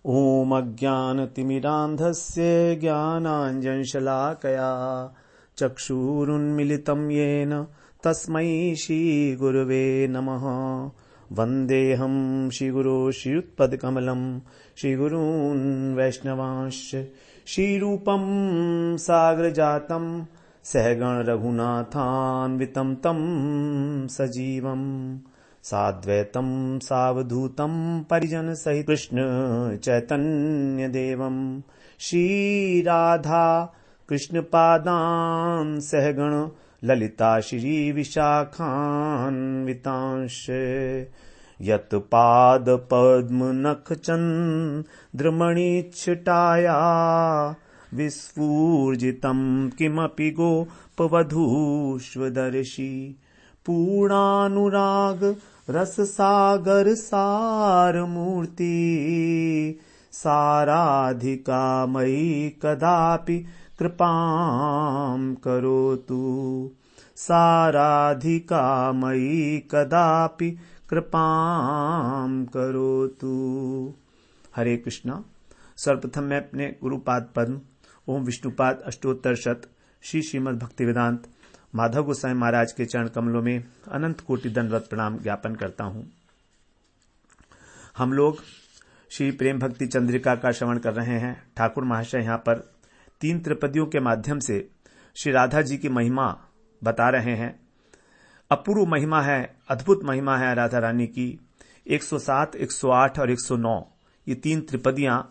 ॐ अज्ञानतिमिरान्धस्य ज्ञानाञ्जनशलाकया चक्षुरुन्मिलितं येन तस्मै श्रीगुरवे नमः। वन्देऽहं श्रीगुरो श्रीयुत्पदकमलं श्रीगुरून् वैष्णवांश्च श्रीरूपं सागरजातं सहगण रघुनाथान्वितं तं सजीवम् साद्वैतं सावधूतं परिजन सहित कृष्ण चैतन्य देवं श्रीराधा कृष्ण पादान् सहगण ललिता श्री विशाखान्वितांश यत् पाद पद्म नख चन्द्रमणिच्छटाया विस्फूर्जितं किमपि गोपवधूष्वदर्शी पूर्णानुराग रस सागर सारमूर्ति साराधिका मयि कदापि कृपां करोतु साराधिका मयि कदापि कृपां करोतु। हरे कृष्णा। सर्वप्रथम मैं अपने गुरुपाद पद्म ओम विष्णुपाद अष्टोत्तर शत श्री श्रीमद् भक्तिवेदांत माधव गोसाई महाराज के चरण कमलों में अनंत कोटि दंडवत प्रणाम ज्ञापन करता हूं। हम लोग श्री प्रेम भक्ति चंद्रिका का श्रवण कर रहे हैं। ठाकुर महाशय यहाँ पर 3 त्रिपदियों के माध्यम से श्री राधा जी की महिमा बता रहे हैं। अपूर्व महिमा है, अद्भुत महिमा है राधा रानी की। 107, 108 और 109 ये 3 त्रिपदियां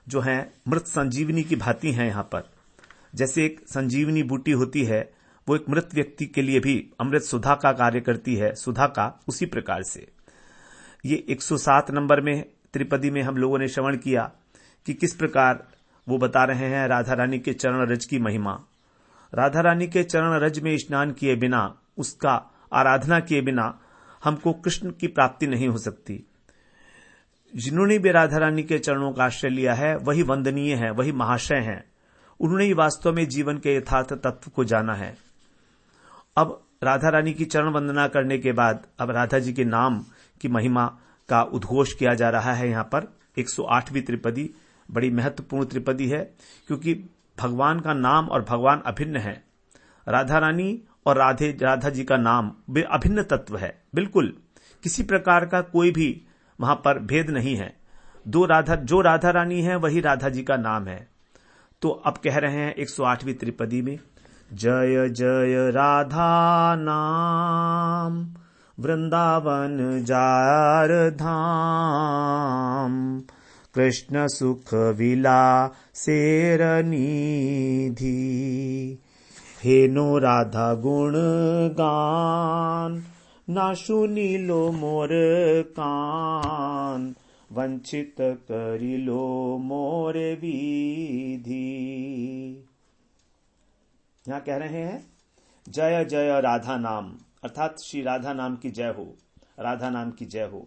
जो हैं मृत संजीवनी की भांति हैं। यहाँ पर जैसे एक संजीवनी बूटी होती है, वो एक मृत व्यक्ति के लिए भी अमृत सुधा का कार्य करती है, सुधा का, उसी प्रकार से ये 107 नंबर में त्रिपदी में हम लोगों ने श्रवण किया कि किस प्रकार वो बता रहे हैं राधा रानी के चरण रज की महिमा। राधा रानी के चरण रज में स्नान किए बिना, उसका आराधना किए बिना हमको कृष्ण की प्राप्ति नहीं हो सकती। जिन्होंने भी राधा रानी के चरणों का आश्रय लिया है वही वंदनीय है, वही महाशय हैं। उन्होंने ही वास्तव में जीवन के यथार्थ तत्व को जाना है। अब राधा रानी की चरण वंदना करने के बाद अब राधा जी के नाम की महिमा का उद्घोष किया जा रहा है। यहाँ पर 108वीं त्रिपदी बड़ी महत्वपूर्ण त्रिपदी है, क्योंकि भगवान का नाम और भगवान अभिन्न है। राधा रानी और राधा जी का नाम अभिन्न तत्व है, बिल्कुल किसी प्रकार का कोई भी वहां पर भेद नहीं है। जो राधा रानी है वही राधा जी का नाम है। तो अब कह रहे हैं 108वीं त्रिपदी में, जय जय राधा नाम वृंदावन जार धाम कृष्ण सुख विलासेर निधि हेनो राधा गुण गान ना सुनिलो मोर कान वंचित करिलो मोर विधि। यहां कह रहे हैं जय जय राधा नाम, अर्थात श्री राधा नाम की जय हो, राधा नाम की जय हो।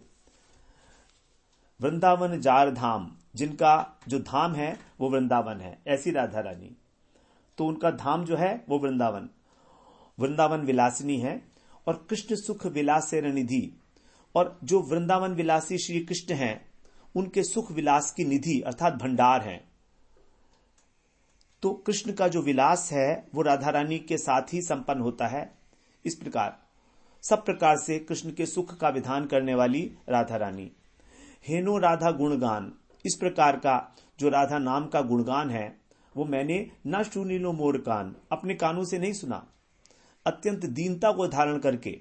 वृंदावन जार धाम, जिनका जो धाम है वो वृंदावन है, ऐसी राधा रानी, तो उनका धाम जो है वो वृंदावन विलासिनी है। और कृष्ण सुख विलासेर निधि, और जो वृंदावन विलासी श्री कृष्ण हैं उनके सुख विलास की निधि अर्थात भंडार है। तो कृष्ण का जो विलास है वो राधा रानी के साथ ही संपन्न होता है। इस प्रकार सब प्रकार से कृष्ण के सुख का विधान करने वाली राधा रानी। हेनो राधा गुणगान, इस प्रकार का जो राधा नाम का गुणगान है वो मैंने न सुनिलो मोर कान, अपने कानों से नहीं सुना। अत्यंत दीनता को धारण करके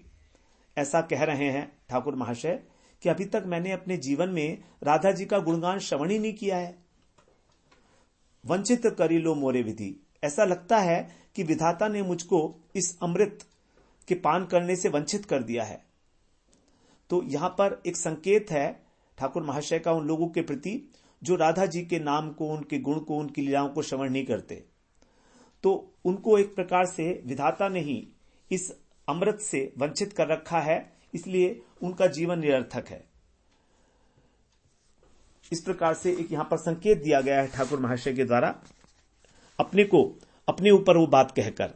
ऐसा कह रहे हैं ठाकुर महाशय कि अभी तक मैंने अपने जीवन में राधा जी का गुणगान श्रवण ही नहीं किया है। वंचित करिलो मोरे विधि, ऐसा लगता है कि विधाता ने मुझको इस अमृत के पान करने से वंचित कर दिया है। तो यहां पर एक संकेत है ठाकुर महाशय का उन लोगों के प्रति जो राधा जी के नाम को, उनके गुण को, उनकी लीलाओं को श्रवण नहीं करते। तो उनको एक प्रकार से विधाता ने ही इस अमृत से वंचित कर रखा है, इसलिए उनका जीवन निरर्थक है। इस प्रकार से एक यहां पर संकेत दिया गया है ठाकुर महाशय के द्वारा अपने को, अपने ऊपर वो बात कहकर।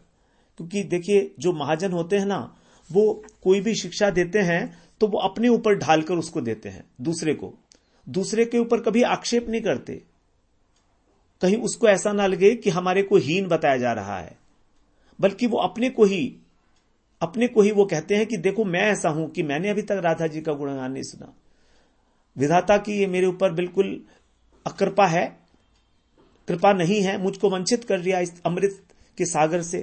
क्योंकि देखिए जो महाजन होते हैं ना, वो कोई भी शिक्षा देते हैं तो वो अपने ऊपर ढालकर उसको देते हैं दूसरे को। दूसरे के ऊपर कभी आक्षेप नहीं करते, कहीं उसको ऐसा ना लगे कि हमारे को हीन बताया जा रहा है, बल्कि वो अपने को ही वो कहते हैं कि देखो मैं ऐसा हूं कि मैंने अभी तक राधा जी का गुणगान नहीं सुना, विधाता की ये मेरे ऊपर बिल्कुल अकृपा है, कृपा नहीं है, मुझको वंचित कर दिया इस अमृत के सागर से,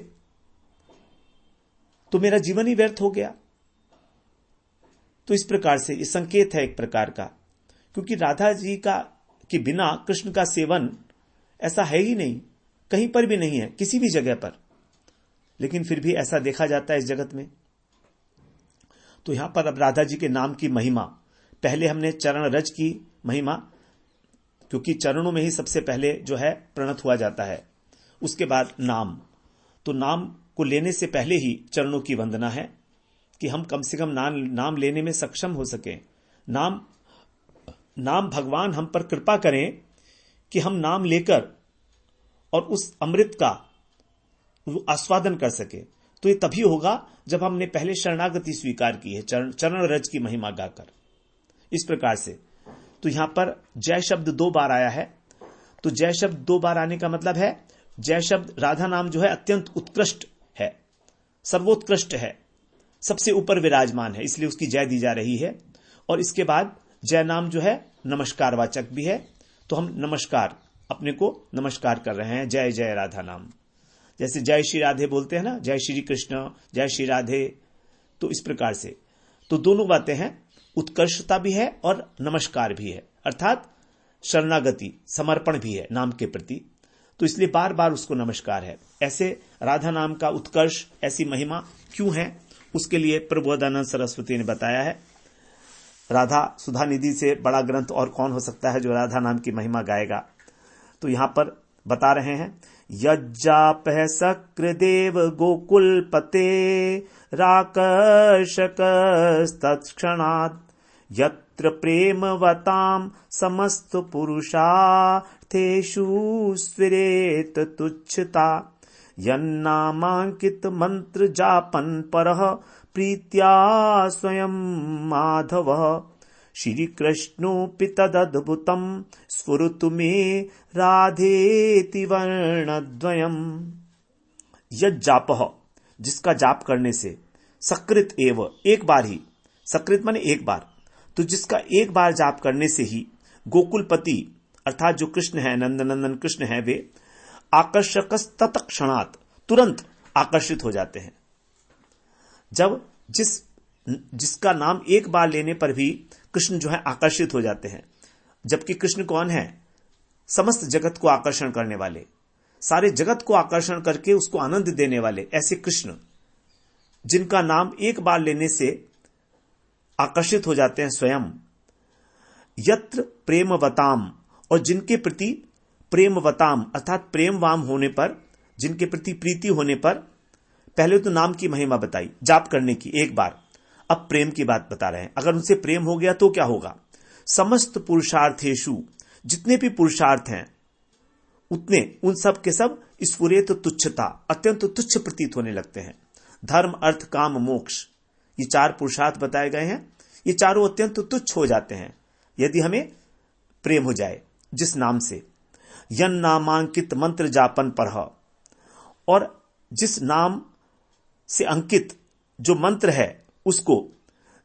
तो मेरा जीवन ही व्यर्थ हो गया। तो इस प्रकार से ये संकेत है एक प्रकार का, क्योंकि राधा जी का के बिना कृष्ण का सेवन ऐसा है ही नहीं, कहीं पर भी नहीं है, किसी भी जगह पर, लेकिन फिर भी ऐसा देखा जाता है इस जगत में। तो यहां पर अब राधा जी के नाम की महिमा, पहले हमने चरण रज की महिमा, क्योंकि चरणों में ही सबसे पहले जो है प्रणत हुआ जाता है, उसके बाद नाम। तो नाम को लेने से पहले ही चरणों की वंदना है कि हम कम से कम नाम लेने में सक्षम हो सके। नाम भगवान हम पर कृपा करें कि हम नाम लेकर और उस अमृत का आस्वादन कर सके। तो ये तभी होगा जब हमने पहले शरणागति स्वीकार की है, चरण रज की महिमा गाकर। इस प्रकार से तो यहां पर जय शब्द 2 बार आया है। तो जय शब्द 2 बार आने का मतलब है, जय शब्द राधा नाम जो है अत्यंत उत्कृष्ट है, सर्वोत्कृष्ट है, सबसे ऊपर विराजमान है, इसलिए उसकी जय दी जा रही है। और इसके बाद जय नाम जो है नमस्कार वाचक भी है, तो हम नमस्कार, अपने को नमस्कार कर रहे हैं, जय जय राधा नाम। जैसे जय श्री राधे बोलते हैं ना, जय श्री कृष्ण, जय श्री राधे, तो इस प्रकार से तो दोनों बातें हैं, उत्कर्षता भी है और नमस्कार भी है, अर्थात शरणागति, समर्पण भी है नाम के प्रति। तो इसलिए बार बार उसको नमस्कार है। ऐसे राधा नाम का उत्कर्ष, ऐसी महिमा क्यों है, उसके लिए प्रबोधानंद सरस्वती ने बताया है। राधा सुधा निधि से बड़ा ग्रंथ और कौन हो सकता है जो राधा नाम की महिमा गाएगा। तो यहां पर बता रहे हैं, यज्जापह सक्रदेव गोकुलपते राकर्षकस्तत्क्षणात् यत्र प्रेमवतां समस्त पुरुषार्थेषु स्फुरेत तुच्छता यन्नामांकित मंत्र जापन परः प्रीत्या स्वयं माधवः श्री कृष्णोऽपि तदद्भुतं स्फुरतु मे राधेति वर्णद्वयम्। यज्जापः, जिसका जाप करने से, सकृत एव, एक बार ही, सकृत माने एक बार, तो जिसका एक बार जाप करने से ही गोकुलपति अर्थात जो कृष्ण है, नंदनंदन कृष्ण है, वे आकर्षकस्तत्क्षणात्, तुरंत आकर्षित हो जाते हैं। जब जिसका नाम एक बार लेने पर भी कृष्ण जो है आकर्षित हो जाते हैं। जबकि कृष्ण कौन है? समस्त जगत को आकर्षण करने वाले, सारे जगत को आकर्षण करके उसको आनंद देने वाले ऐसे कृष्ण, जिनका नाम एक बार लेने से आकर्षित हो जाते हैं स्वयं। यत्र प्रेमवताम, और जिनके प्रति प्रेमवताम अर्थात प्रेमवाम होने पर, जिनके प्रति प्रीति होने पर, पहले तो नाम की महिमा बताई जाप करने की एक बार, अब प्रेम की बात बता रहे हैं। अगर उनसे प्रेम हो गया तो क्या होगा? समस्त पुरुषार्थेषु, जितने भी पुरुषार्थ हैं उतने, उन सब के सब स्फुरेत तुच्छता, अत्यंत तुच्छ प्रतीत होने लगते हैं। धर्म अर्थ काम मोक्ष, ये 4 पुरुषार्थ बताए गए हैं, ये चारों अत्यंत तुच्छ हो जाते हैं यदि हमें प्रेम हो जाए जिस नाम से। यन नामांकित मंत्र जापन पर, और जिस नाम से अंकित जो मंत्र है उसको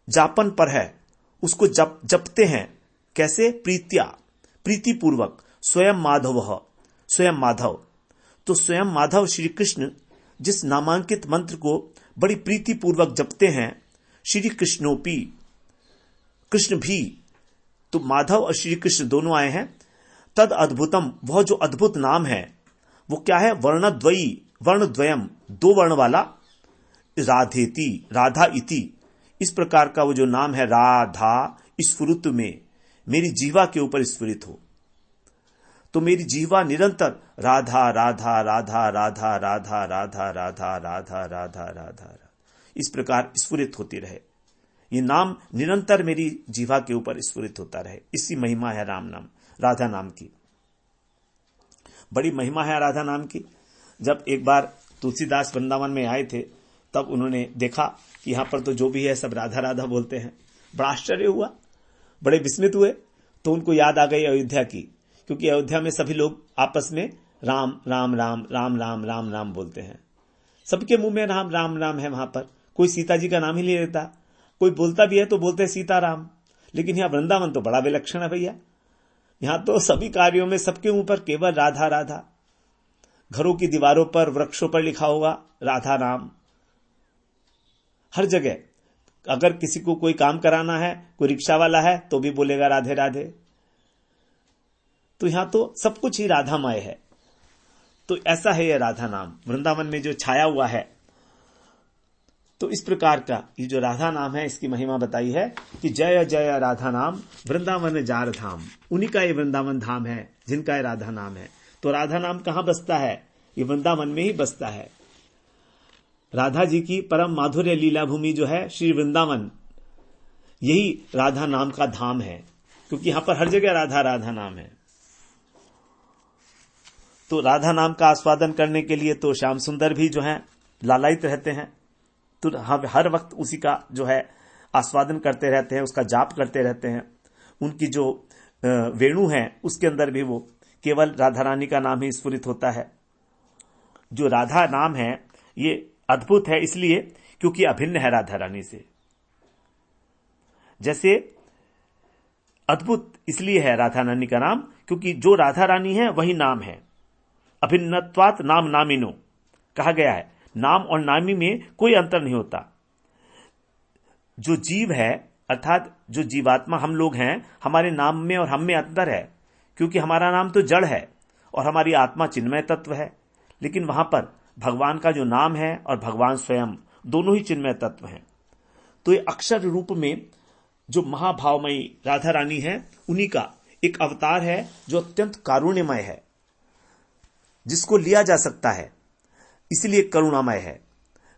जापन पर है, उसको जपते हैं कैसे? प्रीत्या, प्रीतिपूर्वक, स्वयं माधव, स्वयं माधव। तो स्वयं माधव श्री कृष्ण जिस नामांकित मंत्र को बड़ी प्रीतिपूर्वक जपते हैं, श्री कृष्णोपि, कृष्ण भी, तो माधव और श्री कृष्ण दोनों आए हैं। तद अद्भुतम, वह जो अद्भुत नाम है वो क्या है? वर्णद्वयी, वर्णद्वयम, 2 वर्ण वाला, राधेति, राधा इति, इस प्रकार का वो जो नाम है राधा, स्फुरतु में, मेरी जीवा के ऊपर स्फुरित हो। तो मेरी जीवा निरंतर राधा राधा राधा राधा राधा राधा राधा राधा राधा राधा इस प्रकार स्फुरित होती रहे। ये नाम निरंतर मेरी जीवा के ऊपर स्फुरित होता रहे। इसी महिमा है राम नाम, राधा नाम की। बड़ी महिमा है राधा नाम की। जब एक बार तुलसीदास वृंदावन में आए थे, तब उन्होंने देखा कि यहां पर तो जो भी है सब राधा राधा बोलते हैं। बड़ा आश्चर्य हुआ, बड़े विस्मित हुए। तो उनको याद आ गई अयोध्या की, क्योंकि अयोध्या में सभी लोग आपस में राम राम राम राम राम राम राम बोलते हैं। सबके मुंह में राम राम राम है। वहां पर कोई सीता जी का नाम ही नहीं लेता, कोई बोलता भी है तो बोलते सीताराम। लेकिन यहां वृंदावन तो बड़ा विलक्षण है भैया, यहां तो सभी कार्यों में सबके मुंह पर केवल राधा राधा। घरों की दीवारों पर, वृक्षों पर लिखा होगा राधा नाम। हर जगह अगर किसी को कोई काम कराना है, कोई रिक्शा वाला है तो भी बोलेगा राधे राधे। तो यहां तो सब कुछ ही राधामय है। तो ऐसा है यह राधा नाम वृंदावन में जो छाया हुआ है। तो इस प्रकार का ये जो राधा नाम है, इसकी महिमा बताई है कि जय जय राधा नाम वृंदावन जार धाम। उन्हीं का ये वृंदावन धाम है जिनका ये राधा नाम है। तो राधा नाम कहां बसता है? ये वृंदावन में ही बसता है। राधा जी की परम माधुर्य लीला भूमि जो है श्री वृंदावन, यही राधा नाम का धाम है, क्योंकि यहां पर हर जगह राधा राधा नाम है। तो राधा नाम का आस्वादन करने के लिए तो श्याम सुंदर भी जो है लालायित रहते हैं। तो हर वक्त उसी का जो है आस्वादन करते रहते हैं, उसका जाप करते रहते हैं। उनकी जो वेणु है उसके अंदर भी वो केवल राधा रानी का नाम ही स्फुरित होता है। जो राधा नाम है ये अद्भुत है इसलिए क्योंकि अभिन्न है राधा रानी से। जैसे अद्भुत इसलिए है राधा रानी का नाम क्योंकि जो राधा रानी है वही नाम है। अभिन्नत्वात् नाम नामिनो कहा गया है। नाम और नामी में कोई अंतर नहीं होता। जो जीव है अर्थात जो जीवात्मा हम लोग हैं, हमारे नाम में और हम में अंतर है, क्योंकि हमारा नाम तो जड़ है और हमारी आत्मा चिन्मय तत्व है। लेकिन वहां पर भगवान का जो नाम है और भगवान स्वयं दोनों ही चिन्मय तत्व हैं। तो ये अक्षर रूप में जो महाभावमयी राधा रानी है, उन्हीं का एक अवतार है जो अत्यंत कारुण्यमय है, जिसको लिया जा सकता है, इसलिए करुणामय है।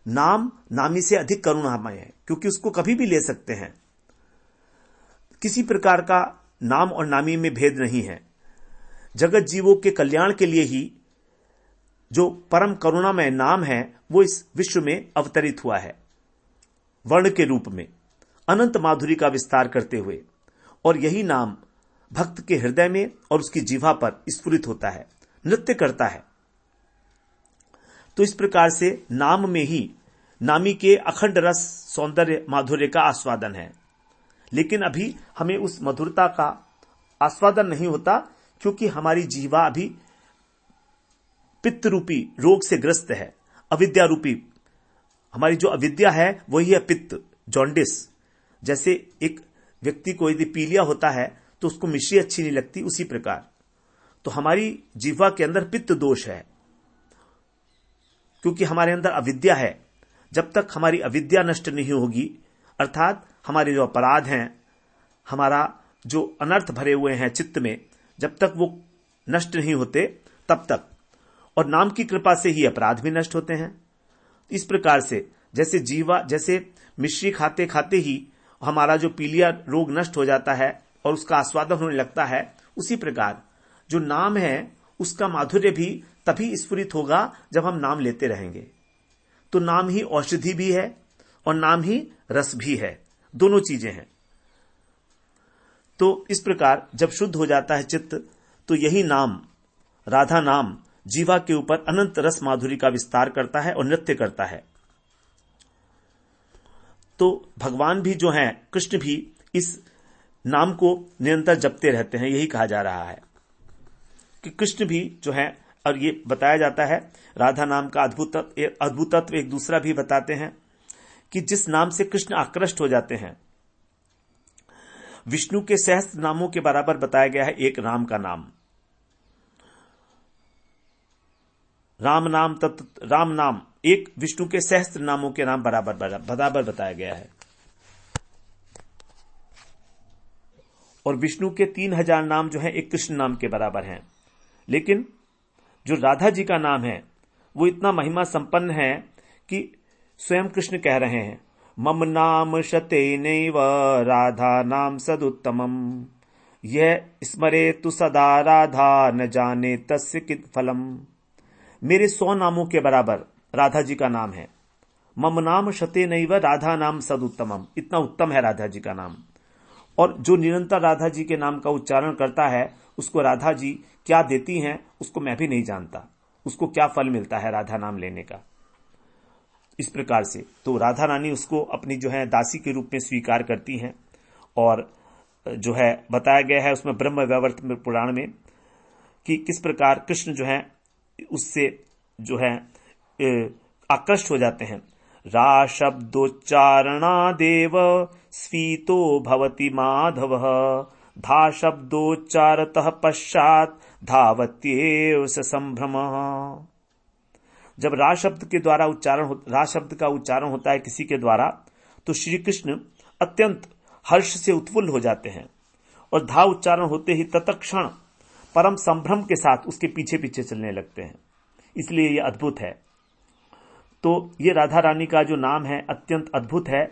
नाम नामी से अधिक करुणामय है क्योंकि उसको कभी भी ले सकते हैं। किसी प्रकार का नाम और नामी में भेद नहीं है। जगत जीवों के कल्याण के लिए ही जो परम करुणामय नाम है वो इस विश्व में अवतरित हुआ है, वर्ण के रूप में अनंत माधुरी का विस्तार करते हुए। और यही नाम भक्त के हृदय में और उसकी जीवा पर स्फुरित होता है, नृत्य करता है। तो इस प्रकार से नाम में ही नामी के अखंड रस सौंदर्य माधुर्य का आस्वादन है। लेकिन अभी हमें उस मधुरता का आस्वादन नहीं होता क्योंकि हमारी जीवा अभी पित्त रूपी रोग से ग्रस्त है। अविद्या रूपी हमारी जो अविद्या है वही है पित्त, जॉन्डिस। जैसे एक व्यक्ति को यदि पीलिया होता है तो उसको मिश्री अच्छी नहीं लगती, उसी प्रकार तो हमारी जीवा के अंदर पित्त दोष है, क्योंकि हमारे अंदर अविद्या है। जब तक हमारी अविद्या नष्ट नहीं होगी, अर्थात हमारे जो अपराध हैं, हमारा जो अनर्थ भरे हुए हैं चित्त में, जब तक वो नष्ट नहीं होते तब तक, और नाम की कृपा से ही अपराध भी नष्ट होते हैं। इस प्रकार से जैसे जीवा, जैसे मिश्री खाते खाते ही हमारा जो पीलिया रोग नष्ट हो जाता है और उसका आस्वादन होने लगता है, उसी प्रकार जो नाम है उसका माधुर्य भी तभी स्फुरित होगा जब हम नाम लेते रहेंगे। तो नाम ही औषधि भी है और नाम ही रस भी है, दोनों चीजें हैं। तो इस प्रकार जब शुद्ध हो जाता है चित्त, तो यही नाम, राधा नाम, जीवा के ऊपर अनंत रस माधुरी का विस्तार करता है और नृत्य करता है। तो भगवान भी जो हैं, कृष्ण भी इस नाम को निरंतर जपते रहते हैं। यही कहा जा रहा है कि कृष्ण भी जो है, और ये बताया जाता है राधा नाम का अद्भुतत्व एक दूसरा भी बताते हैं कि जिस नाम से कृष्ण आकृष्ट हो जाते हैं, विष्णु के सहस्त्र नामों के बराबर बताया गया है एक राम का नाम। राम नाम एक विष्णु के सहस्त्र नामों के नाम बराबर बताया गया है। और विष्णु के 3000 नाम जो है एक कृष्ण नाम के बराबर हैं। लेकिन जो राधा जी का नाम है वो इतना महिमा संपन्न है कि स्वयं कृष्ण कह रहे हैं, मम नाम शतेनैव राधा नाम सदुत्तमम, यह स्मरे तु सदा राधा न जाने तस्य कित फलम। मेरे 100 नामों के बराबर राधा जी का नाम है। मम नाम शतेनैव राधा नाम सदुत्तमम, इतना उत्तम है राधा जी का नाम। और जो निरंतर राधा जी के नाम का उच्चारण करता है उसको राधा जी क्या देती हैं उसको मैं भी नहीं जानता, उसको क्या फल मिलता है राधा नाम लेने का। इस प्रकार से तो राधा रानी उसको अपनी जो है दासी के रूप में स्वीकार करती हैं। और जो है बताया गया है उसमें ब्रह्म वैवर्त पुराण में कि किस प्रकार कृष्ण जो है उससे जो है आकृष्ट हो जाते हैं। रा शब्दोच्चारणादेव स्फीतो भवति माधव, धा शब्दोच्चारतः पश्चात धावत्येव स संभ्रम। जब रा शब्द के द्वारा रा शब्द का उच्चारण होता है किसी के द्वारा तो श्री कृष्ण अत्यंत हर्ष से उत्फुल्ल हो जाते हैं, और धा उच्चारण होते ही तत्क्षण परम संभ्रम के साथ उसके पीछे पीछे चलने लगते हैं। इसलिए यह अद्भुत है। तो ये राधा रानी का जो नाम है अत्यंत अद्भुत है,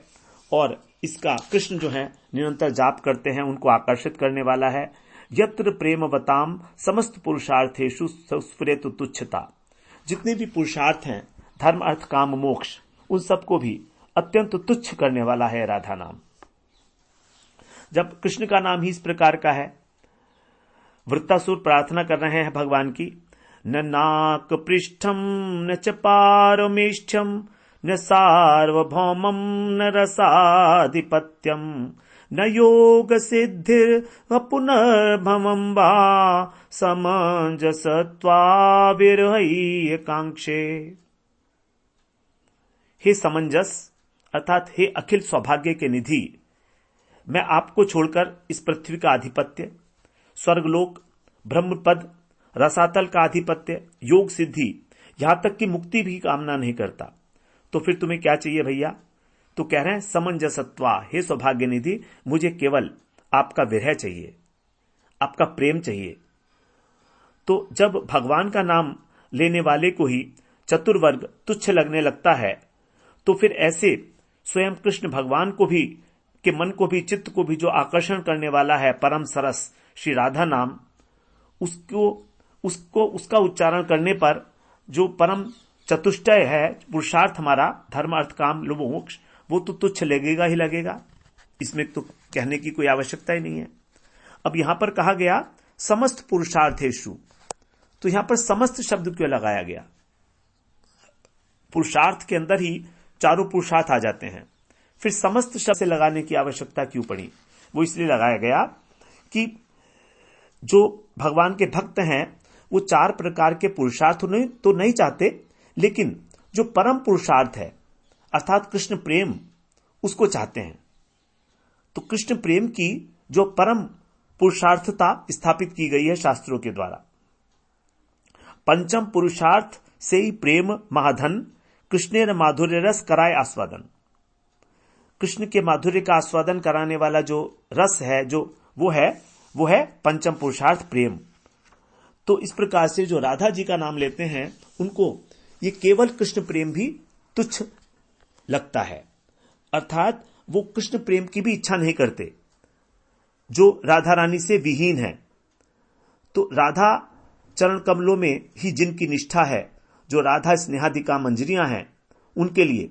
और इसका कृष्ण जो है निरंतर जाप करते हैं उनको आकर्षित करने वाला है। यत्र प्रेमवताम समस्त पुरुषार्थेषु स्फुरेतु तुच्छता। जितने भी पुरुषार्थ हैं धर्म अर्थ काम मोक्ष, उन सबको भी अत्यंत तुच्छ करने वाला है राधा नाम। जब कृष्ण का नाम ही इस प्रकार का है, वृत्तासुर प्रार्थना कर रहे हैं भगवान की, न नाक पृष्ठम न च पारमेष्ठ्यम न सार्वभौमम न रसाधिपत्यम न योग सिद्धिर पुनर्भवम वा समंजसत्वा विरहै कांक्षे। हे समंजस अर्थात हे अखिल सौभाग्य के निधि, मैं आपको छोड़कर इस पृथ्वी का आधिपत्य, स्वर्गलोक, ब्रह्मपद, रसातल का आधिपत्य, योग सिद्धि, यहां तक कि मुक्ति भी कामना नहीं करता। तो फिर तुम्हें क्या चाहिए भैया? तो कह रहे हैं समंजसत्वा, हे सौभाग्य निधि, मुझे केवल आपका विरह चाहिए, आपका प्रेम चाहिए। तो जब भगवान का नाम लेने वाले को ही चतुर्वर्ग तुच्छ लगने लगता है, तो फिर ऐसे स्वयं कृष्ण भगवान को भी के मन को भी चित्त को भी जो आकर्षण करने वाला है परम सरस श्री राधा नाम, उसका उच्चारण करने पर जो परम चतुष्टय है पुरुषार्थ हमारा धर्म अर्थ काम लोभ मोक्ष, वो तो तुच्छ लगेगा ही लगेगा। इसमें तो कहने की कोई आवश्यकता ही नहीं है। अब यहां पर कहा गया समस्त पुरुषार्थेषु, तो यहां पर समस्त शब्द क्यों लगाया गया? पुरुषार्थ के अंदर ही चारों पुरुषार्थ आ जाते हैं, फिर समस्त शब्द से लगाने की आवश्यकता क्यों पड़ी? वो इसलिए लगाया गया कि जो भगवान के भक्त हैं वो चार प्रकार के पुरुषार्थ तो नहीं चाहते, लेकिन जो परम पुरुषार्थ है अर्थात कृष्ण प्रेम, उसको चाहते हैं। तो कृष्ण प्रेम की जो परम पुरुषार्थता स्थापित की गई है शास्त्रों के द्वारा। पंचम पुरुषार्थ से ही प्रेम महाधन, कृष्णेर माधुर्य रस कराए आस्वादन। कृष्ण के माधुर्य का आस्वादन कराने वाला जो रस है, जो वो है पंचम पुरुषार्थ प्रेम। तो इस प्रकार से जो राधा जी का नाम लेते हैं उनको ये केवल कृष्ण प्रेम भी तुच्छ लगता है, अर्थात वो कृष्ण प्रेम की भी इच्छा नहीं करते जो राधा रानी से विहीन है। तो राधा चरण कमलों में ही जिनकी निष्ठा है, जो राधा स्नेहादिका मंजरियां हैं, उनके लिए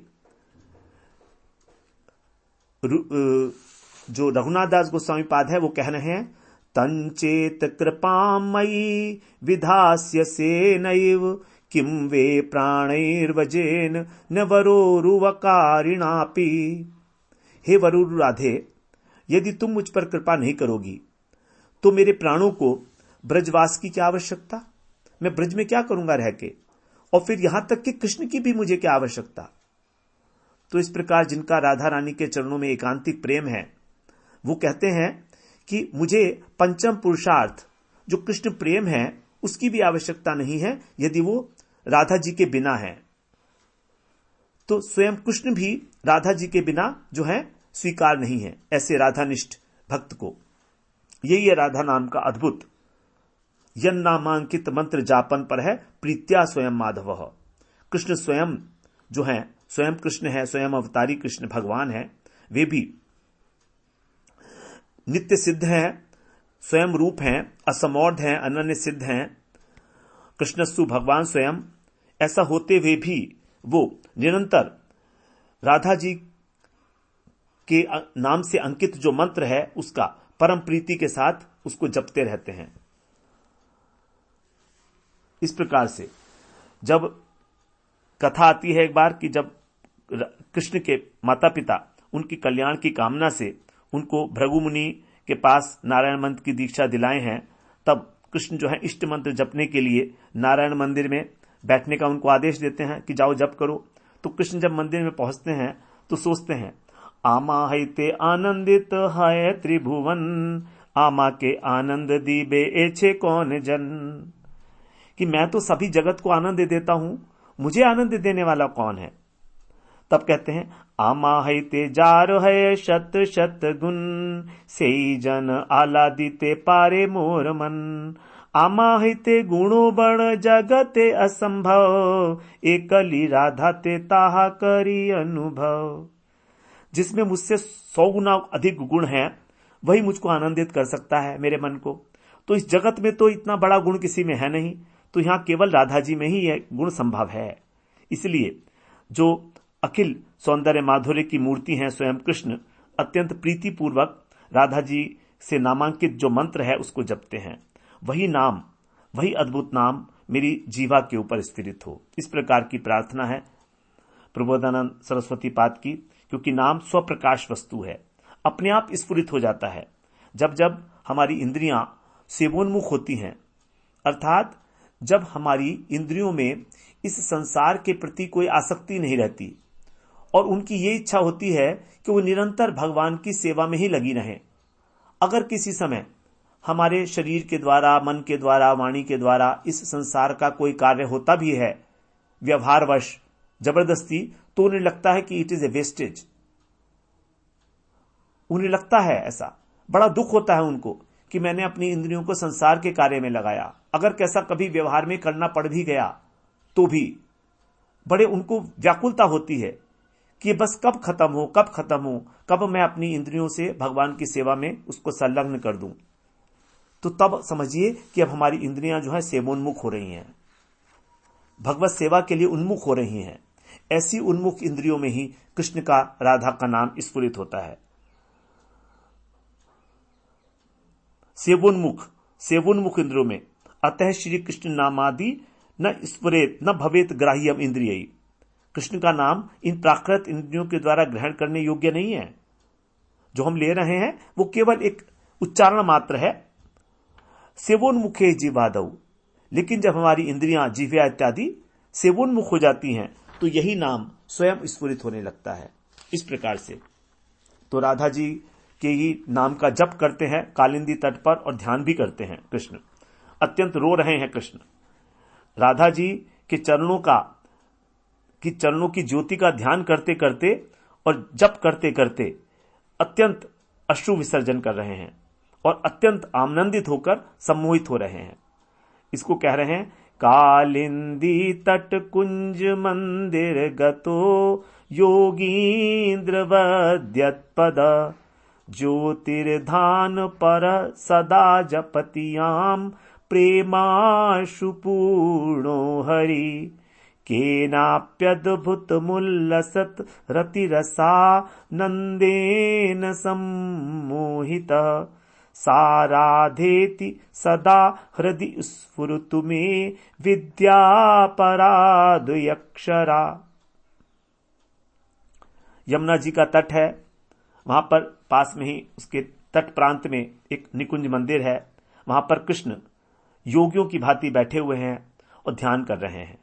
जो रघुनाथ दास गोस्वामी पाद है वो कह रहे हैं, तंचेत कृपामयी विधास्य से नैव किम वे प्राणैर्वजेन न वरोरुवकारिणापि। हे वरुर राधे, यदि तुम मुझ पर कृपा नहीं करोगी तो मेरे प्राणों को ब्रजवास की क्या आवश्यकता? मैं ब्रज में क्या करूंगा रह के? और फिर यहां तक कि कृष्ण की भी मुझे क्या आवश्यकता? तो इस प्रकार जिनका राधा रानी के चरणों में एकांतिक प्रेम है वो कहते हैं कि मुझे पंचम पुरुषार्थ जो कृष्ण प्रेम है उसकी भी आवश्यकता नहीं है यदि वो राधा जी के बिना है। तो स्वयं कृष्ण भी राधा जी के बिना जो है स्वीकार नहीं है ऐसे राधानिष्ठ भक्त को। यही है राधा नाम का अद्भुत। यन नामांकित मंत्र जापन पर है प्रीत्या स्वयं माधव। कृष्ण स्वयं जो है, स्वयं कृष्ण है, स्वयं अवतारी कृष्ण भगवान है, वे भी नित्य सिद्ध हैं, स्वयं रूप हैं, असमौढ़ हैं, अनन्य सिद्ध हैं। कृष्णस्तु भगवान स्वयं, ऐसा होते हुए भी वो निरंतर राधा जी के नाम से अंकित जो मंत्र है उसका परम प्रीति के साथ उसको जपते रहते हैं। इस प्रकार से जब कथा आती है एक बार कि जब कृष्ण के माता पिता उनकी कल्याण की कामना से उनको भृगु मुनि के पास नारायण मंत्र की दीक्षा दिलाए हैं, तब कृष्ण जो है इष्ट मंत्र जपने के लिए नारायण मंदिर में बैठने का उनको आदेश देते हैं कि जाओ जप करो। तो कृष्ण जब मंदिर में पहुंचते हैं तो सोचते हैं, आमा हैते आनंदित है त्रिभुवन, आमा के आनंद दीबे एछे कौन जन, कि मैं तो सभी जगत को आनंद देता हूं, मुझे आनंद देने वाला कौन है। तब कहते हैं, आमा हैते जार है शत शत गुण, सेई जन आलादिते पारे मोर मन, आमा हैते गुणो बड़ जगते असंभव, एकली राधा ते ताहा करी अनुभव। जिसमें मुझसे 100 गुना अधिक गुण है वही मुझको आनंदित कर सकता है मेरे मन को। तो इस जगत में तो इतना बड़ा गुण किसी में है नहीं, तो यहां केवल राधा जी में ही यह गुण संभव है। इसलिए जो अखिल सौंदर्य माधुर्य की मूर्ति हैं स्वयं कृष्ण, अत्यंत प्रीतिपूर्वक राधा जी से नामांकित जो मंत्र है उसको जपते हैं। वही नाम, वही अद्भुत नाम मेरी जीवा के ऊपर स्थिरित हो, इस प्रकार की प्रार्थना है प्रबोधानंद सरस्वती पाद की। क्योंकि नाम स्वप्रकाश वस्तु है, अपने आप स्फुरित हो जाता है। जब जब हमारी इंद्रियां सेवोन्मुख होती हैं, अर्थात जब हमारी इंद्रियों में इस संसार के प्रति कोई आसक्ति नहीं रहती और उनकी ये इच्छा होती है कि वो निरंतर भगवान की सेवा में ही लगी रहें। अगर किसी समय हमारे शरीर के द्वारा, मन के द्वारा, वाणी के द्वारा इस संसार का कोई कार्य होता भी है व्यवहारवश, जबरदस्ती, तो उन्हें लगता है कि इट इज ए वेस्टेज। उन्हें लगता है ऐसा, बड़ा दुख होता है उनको कि मैंने अपनी इंद्रियों को संसार के कार्य में लगाया। अगर कैसा कभी व्यवहार में करना पड़ भी गया तो भी बड़े उनको व्याकुलता होती है कि बस कब खत्म हो, कब खत्म हो, कब मैं अपनी इंद्रियों से भगवान की सेवा में उसको संलग्न कर दूं। तो तब समझिए कि अब हमारी इंद्रियां जो है सेवोन्मुख हो रही हैं, भगवत सेवा के लिए उन्मुख हो रही हैं। ऐसी उन्मुख इंद्रियों में ही कृष्ण का, राधा का नाम स्फुरित होता है। सेवोन्मुख इंद्रियों में अतः श्री कृष्ण नामादि न स्फुरेत न भवेत ग्राह्यम इंद्रिय। कृष्ण का नाम इन प्राकृत इंद्रियों के द्वारा ग्रहण करने योग्य नहीं है। जो हम ले रहे हैं वो केवल एक उच्चारण मात्र है, सेवोन्मुखे जीवादौ। लेकिन जब हमारी इंद्रियां, जिह्वा इत्यादि सेवोन्मुख हो जाती हैं तो यही नाम स्वयं स्फुरित होने लगता है। इस प्रकार से तो राधा जी के ही नाम का जप करते हैं कालिंदी तट पर और ध्यान भी करते हैं। कृष्ण अत्यंत रो रहे हैं। कृष्ण राधा जी के चरणों की ज्योति का ध्यान करते करते और जप करते करते अत्यंत अश्रु विसर्जन कर रहे हैं और अत्यंत आनंदित होकर सम्मोहित हो रहे हैं। इसको कह रहे हैं, कालिंदी तट कुंज मंदिर गतो योगींद्र वद्यत्पद, ज्योतिर्धान पर सदा जपतियाम प्रेमाशु पूर्णो हरि, केनाप्यद्भुत मुल्लसत रतिरसा नंदेन सम्मोहित, साराधेति सदा हृदि स्फुरतु मे विद्या परादयक्षरा। यमुना जी का तट है, वहां पर पास में ही उसके तट प्रांत में एक निकुंज मंदिर है। वहां पर कृष्ण योगियों की भांति बैठे हुए हैं और ध्यान कर रहे हैं।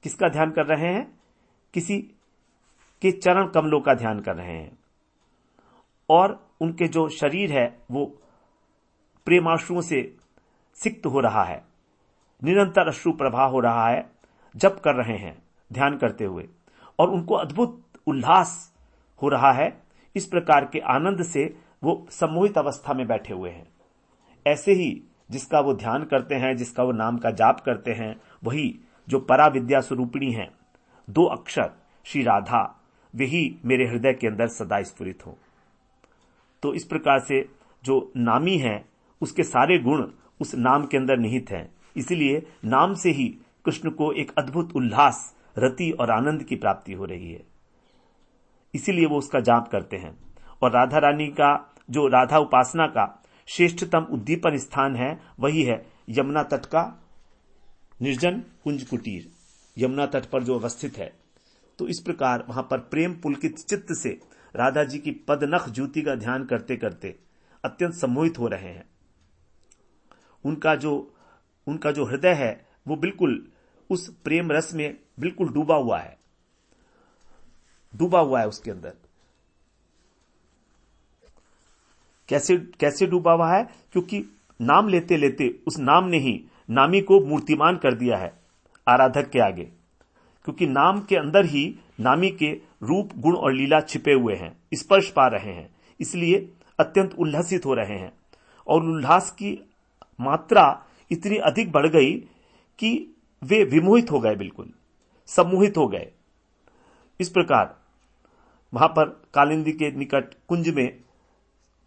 किसका ध्यान कर रहे हैं? किसी के चरण कमलों का ध्यान कर रहे हैं और उनके जो शरीर है वो प्रेमाश्रुओं से सिक्त हो रहा है, निरंतर अश्रु प्रवाह हो रहा है। जप कर रहे हैं ध्यान करते हुए और उनको अद्भुत उल्लास हो रहा है। इस प्रकार के आनंद से वो सम्मोहित अवस्था में बैठे हुए हैं। ऐसे ही जिसका वो ध्यान करते हैं, जिसका वो नाम का जाप करते हैं, वही जो परा विद्या स्वरूपिणी है, 2 अक्षर श्री राधा, वही मेरे हृदय के अंदर सदा स्फुरित हो। तो इस प्रकार से जो नामी है उसके सारे गुण उस नाम के अंदर निहित हैं। इसीलिए नाम से ही कृष्ण को एक अद्भुत उल्लास, रति और आनंद की प्राप्ति हो रही है। इसीलिए वो उसका जाप करते हैं। और राधा रानी का जो राधा उपासना का श्रेष्ठतम उद्दीपन स्थान है वही है यमुना तट का निर्जन कुंज कुटीर, यमुना तट पर जो अवस्थित है। तो इस प्रकार वहां पर प्रेम पुलकित चित्त से राधा जी की पदनख ज्योति का ध्यान करते करते अत्यंत सम्मोहित हो रहे हैं। उनका जो हृदय है वो बिल्कुल उस प्रेम रस में बिल्कुल डूबा हुआ है उसके अंदर। कैसे डूबा हुआ है? क्योंकि नाम लेते लेते उस नाम ने ही नामी को मूर्तिमान कर दिया है आराधक के आगे, क्योंकि नाम के अंदर ही नामी के रूप गुण और लीला छिपे हुए हैं, स्पर्श पा रहे हैं, इसलिए अत्यंत उल्लसित हो रहे हैं। और उल्लास की मात्रा इतनी अधिक बढ़ गई कि वे विमोहित हो गए, बिल्कुल सम्मोहित हो गए। इस प्रकार वहां पर कालिंदी के निकट कुंज में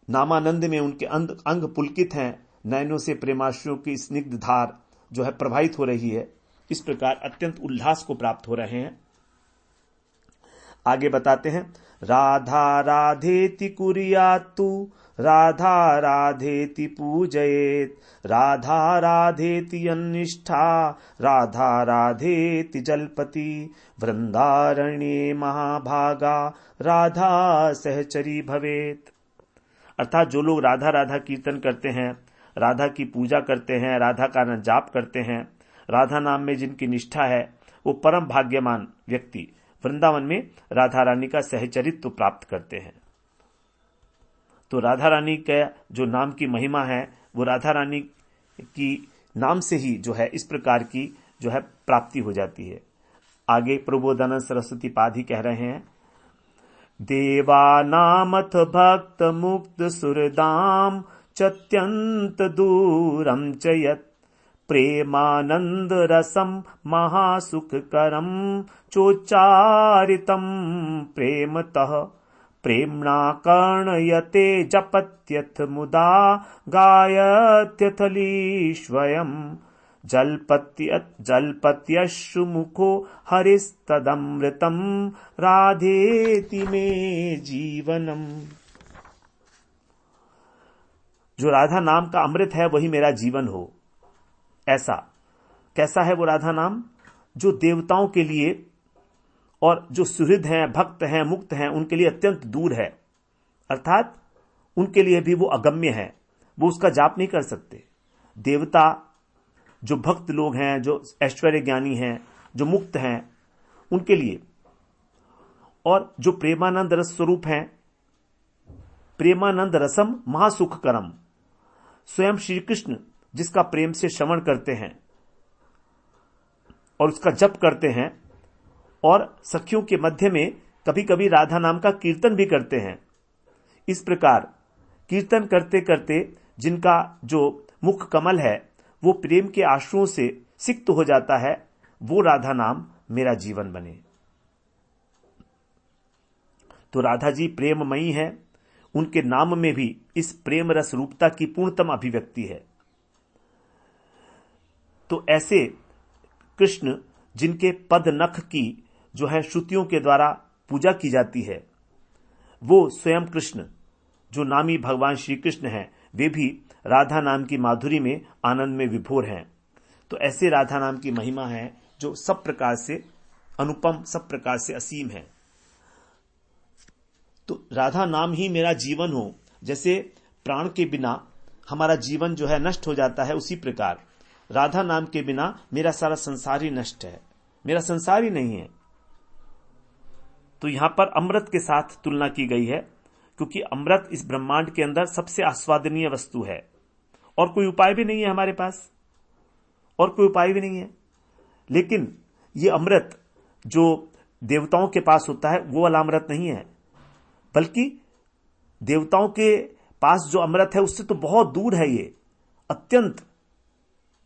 नामानंद में उनके अंग पुलकित हैं, नयनों से प्रेमाश्रुओं की स्निग्ध धार जो है प्रवाहित हो रही है। इस प्रकार अत्यंत उल्लास को प्राप्त हो रहे हैं। आगे बताते हैं, राधा राधेति कुर्यात्तु राधा राधेति पूजयेत, राधा राधेति अन्निष्ठा राधा राधेति जलपति, वृंदारण्ये महाभागा राधा सहचरी भवेत। अर्थात जो लोग राधा राधा कीर्तन करते हैं, राधा की पूजा करते हैं, राधा का नाम जाप करते हैं, राधा नाम में जिनकी निष्ठा है, वो परम भाग्यमान व्यक्ति वृंदावन में राधा रानी का सहचरित्व प्राप्त करते हैं। तो राधा रानी का जो नाम की महिमा है वो राधा रानी की नाम से ही जो है इस प्रकार की जो है प्राप्ति हो जाती है। आगे प्रबोधानंद सरस्वती पादी कह रहे हैं, देवानामथ भक्त मुक्त सुरदाम चत्यंत दूरम च यत्, प्रेमानंद रसम महासुखकरम चोच्चारितम प्रेमतः, प्रेम्णा कर्णयते जपत्यथ मुदा गायत्यथलीश्वयम्, जल्पत्यश्रु मुखो हरिस्तदमृतम राधेति मे जीवनम। जो राधा नाम का अमृत है वही मेरा जीवन हो, ऐसा। कैसा है वो राधा नाम? जो देवताओं के लिए और जो सुहृद हैं, भक्त हैं, मुक्त हैं, उनके लिए अत्यंत दूर है, अर्थात उनके लिए भी वो अगम्य है, वो उसका जाप नहीं कर सकते। देवता जो भक्त लोग हैं, जो ऐश्वर्य ज्ञानी हैं, जो मुक्त हैं, उनके लिए। और जो प्रेमानंद रस स्वरूप हैं, प्रेमानंद रसम महासुखकरम, स्वयं श्री कृष्ण जिसका प्रेम से श्रवण करते हैं और उसका जप करते हैं, और सखियों के मध्य में कभी कभी राधा नाम का कीर्तन भी करते हैं। इस प्रकार कीर्तन करते करते जिनका जो मुख कमल है वो प्रेम के आंसुओं से सिक्त हो जाता है, वो राधा नाम मेरा जीवन बने। तो राधा जी प्रेममयी है, उनके नाम में भी इस प्रेम रस रूपता की पूर्णतम अभिव्यक्ति है। तो ऐसे कृष्ण जिनके पद नख की जो है श्रुतियों के द्वारा पूजा की जाती है, वो स्वयं कृष्ण जो नामी भगवान श्री कृष्ण हैं, वे भी राधा नाम की माधुरी में आनंद में विभोर हैं। तो ऐसे राधा नाम की महिमा है जो सब प्रकार से अनुपम, सब प्रकार से असीम है। तो राधा नाम ही मेरा जीवन हो, जैसे प्राण के बिना हमारा जीवन जो है नष्ट हो जाता है, उसी प्रकार राधा नाम के बिना मेरा सारा संसार ही नष्ट है, मेरा संसार ही नहीं है। तो यहां पर अमृत के साथ तुलना की गई है, क्योंकि अमृत इस ब्रह्मांड के अंदर सबसे आस्वादनीय वस्तु है, और कोई उपाय भी नहीं है हमारे पास, और कोई उपाय भी नहीं है। लेकिन ये अमृत जो देवताओं के पास होता है वो वाला अमृत नहीं है, बल्कि देवताओं के पास जो अमृत है उससे तो बहुत दूर है। ये अत्यंत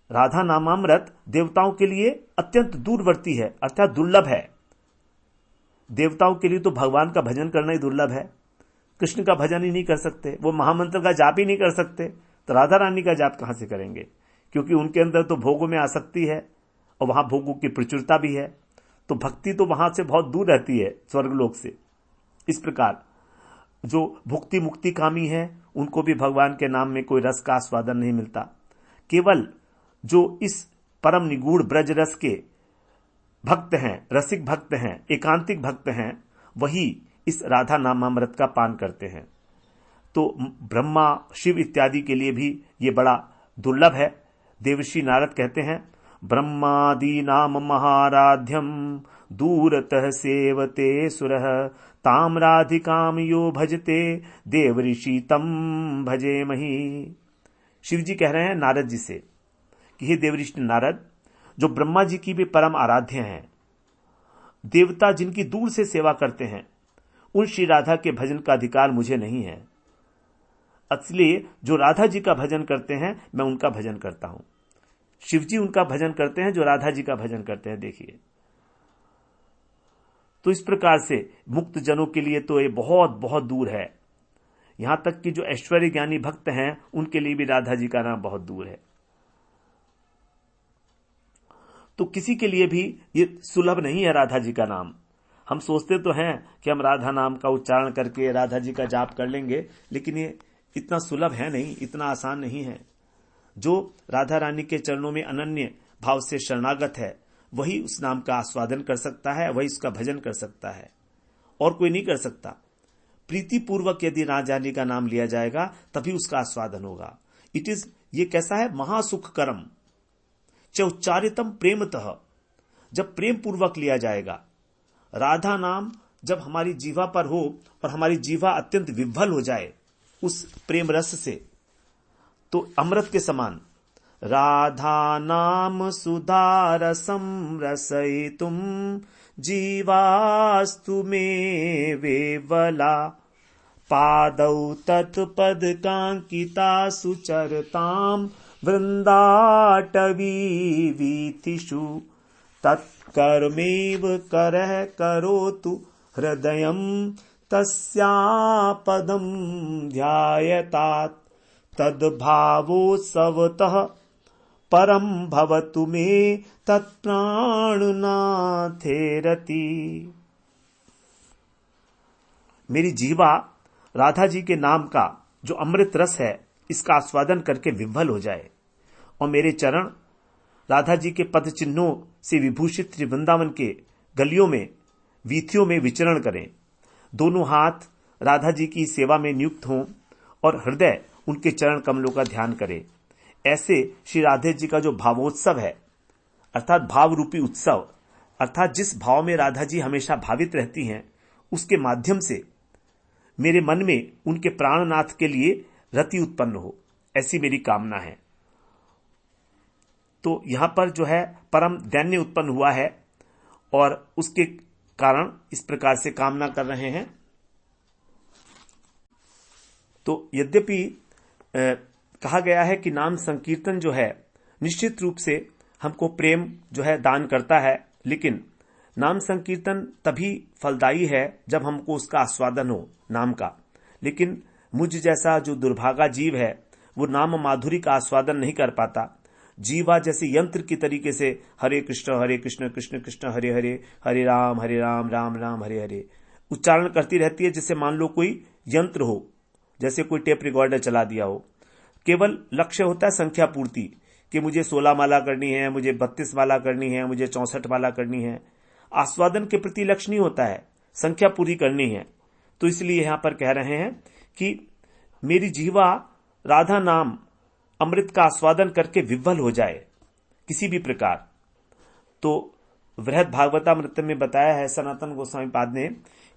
राधा नामामृत देवताओं के लिए अत्यंत दूरवर्ती है, अर्थात दुर्लभ है। देवताओं के लिए तो भगवान का भजन करना ही दुर्लभ है, कृष्ण का भजन ही नहीं कर सकते, वो महामंत्र का जाप ही नहीं कर सकते, तो राधा रानी का जाप कहां से करेंगे? क्योंकि उनके अंदर तो भोगों में आसक्ति है और वहां भोगों की प्रचुरता भी है, तो भक्ति तो वहां से बहुत दूर रहती है, स्वर्गलोक से। इस प्रकार जो भुक्ति मुक्ति कामी है उनको भी भगवान के नाम में कोई रस का आस्वादन नहीं मिलता। केवल जो इस परम निगूढ़ ब्रज रस के भक्त हैं, रसिक भक्त हैं, एकांतिक भक्त हैं, वही इस राधा नामामृत का पान करते हैं। तो ब्रह्मा, शिव इत्यादि के लिए भी ये बड़ा दुर्लभ है। देवर्षि नारद कहते हैं, ब्रह्मादि नाम महाराध्यम दूरतः सेवते सुरः ताम राधिकाम यो भजते देवऋषि तम भजे मही। शिव जी कह रहे हैं नारद जी से कि हे देवऋषि नारद, जो ब्रह्मा जी की भी परम आराध्य हैं, देवता जिनकी दूर से सेवा करते हैं, उन श्री राधा के भजन का अधिकार मुझे नहीं है। इसलिए जो राधा जी का भजन करते हैं मैं उनका भजन करता हूं। शिव जी उनका भजन करते हैं जो राधा जी का भजन करते हैं। देखिए, तो इस प्रकार से मुक्त जनों के लिए तो ये बहुत बहुत दूर है। यहां तक कि जो ऐश्वर्य ज्ञानी भक्त हैं उनके लिए भी राधा जी का नाम बहुत दूर है। तो किसी के लिए भी ये सुलभ नहीं है राधा जी का नाम। हम सोचते तो हैं कि हम राधा नाम का उच्चारण करके राधा जी का जाप कर लेंगे, लेकिन ये इतना सुलभ है नहीं, इतना आसान नहीं है। जो राधा रानी के चरणों में अनन्य भाव से शरणागत है वही उस नाम का आस्वादन कर सकता है, वही उसका भजन कर सकता है, और कोई नहीं कर सकता। प्रीतिपूर्वक यदि राधा जी का नाम लिया जाएगा तभी उसका आस्वादन होगा। ये कैसा है, महासुख करम च उच्चारितम प्रेमतः। जब प्रेम पूर्वक लिया जाएगा, राधा नाम जब हमारी जीवा पर हो और हमारी जीवा अत्यंत विह्वल हो जाए उस प्रेम रस से, तो अमृत के समान राधा नाम सुधा रसम रसयितुम जीवास्तु में वेवला पादौ तत्पद कांकिता सुचरताम वृंदाटवी वीथिषु तत्कर्मेव करः करोतु हृदयं तस्यापदं ध्यायतात् तद्भावोत्सवतः परम भवतु मे तत्प्राणनाथेरति। मेरी जीवा राधा जी के नाम का जो अमृत रस है इसका आस्वादन करके विह्वल हो जाए, और मेरे चरण राधा जी के पद चिन्हों से विभूषित वृंदावन के गलियों में, वीथियों में विचरण करें। दोनों हाथ राधा जी की सेवा में नियुक्त हों और हृदय उनके चरण कमलों का ध्यान करे। ऐसे श्री राधे जी का जो भावोत्सव है, अर्थात भाव रूपी उत्सव, अर्थात जिस भाव में राधा जी हमेशा भावित रहती हैं, उसके माध्यम से मेरे मन में उनके प्राणनाथ के लिए रति उत्पन्न हो, ऐसी मेरी कामना है। तो यहां पर जो है परम दैन्य उत्पन्न हुआ है और उसके कारण इस प्रकार से कामना कर रहे हैं। तो यद्यपि कहा गया है कि नाम संकीर्तन जो है निश्चित रूप से हमको प्रेम जो है दान करता है, लेकिन नाम संकीर्तन तभी फलदायी है जब हमको उसका आस्वादन हो नाम का। लेकिन मुझ जैसा जो दुर्भागा जीव है वो नाम माधुरी का आस्वादन नहीं कर पाता। जीवा जैसे यंत्र की तरीके से हरे कृष्ण कृष्ण कृष्ण हरे हरे, हरे राम राम राम हरे हरे उच्चारण करती रहती है, जैसे मान लो कोई यंत्र हो, जैसे कोई टेप रिकॉर्डर चला दिया हो। केवल लक्ष्य होता है संख्या पूर्ति कि मुझे 16 माला करनी है, मुझे 32 माला करनी है, मुझे 64 माला करनी है। आस्वादन के प्रति लक्ष्य नहीं होता है, संख्या पूरी करनी है। तो इसलिए यहां पर कह रहे हैं कि मेरी जीवा राधा नाम अमृत का आस्वादन करके विह्वल हो जाए किसी भी प्रकार। तो वृहद भागवतामृत में बताया है सनातन गोस्वामी पाद ने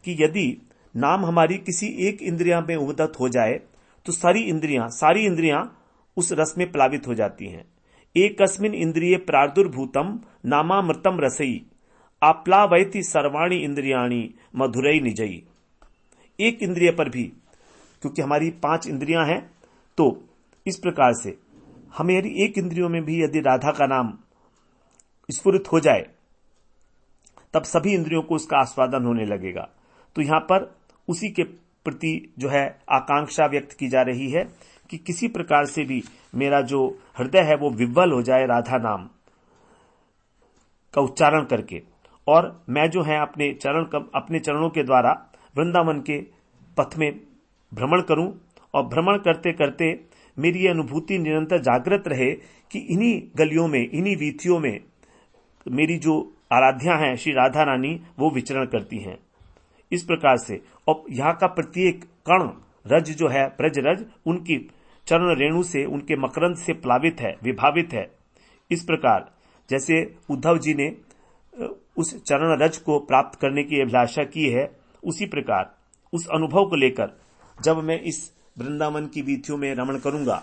कि यदि नाम हमारी किसी एक इंद्रिया में उद्दत हो जाए तो सारी इंद्रियां उस रस में प्लावित हो जाती हैं। एकस्मिन इंद्रिये प्रादुर्भूतम नामामृतम रसई आप्लावयति सर्वाणी इंद्रियाणी मधुरई निजई। एक इंद्रिय पर भी, क्योंकि हमारी 5 इंद्रियां हैं, तो इस प्रकार से हमारी एक इंद्रियों में भी यदि राधा का नाम स्फुरित हो जाए तब सभी इंद्रियों को उसका आस्वादन होने लगेगा। तो यहां पर उसी के प्रति जो है आकांक्षा व्यक्त की जा रही है कि किसी प्रकार से भी मेरा जो हृदय है वो विह्वल हो जाए राधा नाम का उच्चारण करके, और मैं जो है अपने चरणों के द्वारा वृंदावन के पथ में भ्रमण करूं और भ्रमण करते करते मेरी ये अनुभूति निरंतर जागृत रहे कि इन्हीं गलियों में, इन्हीं वीथियों में मेरी जो आराध्या हैं श्री राधा रानी वो विचरण करती हैं। इस प्रकार से और यहाँ का प्रत्येक कण रज जो है, ब्रज रज, उनकी चरण रेणु से, उनके मकरंद से प्लावित है, विभावित है। इस प्रकार जैसे उद्धव जी ने उस चरण रज को प्राप्त करने की अभिलाषा की है, उसी प्रकार उस अनुभव को लेकर जब मैं इस वृंदावन की वीथियों में रमण करूंगा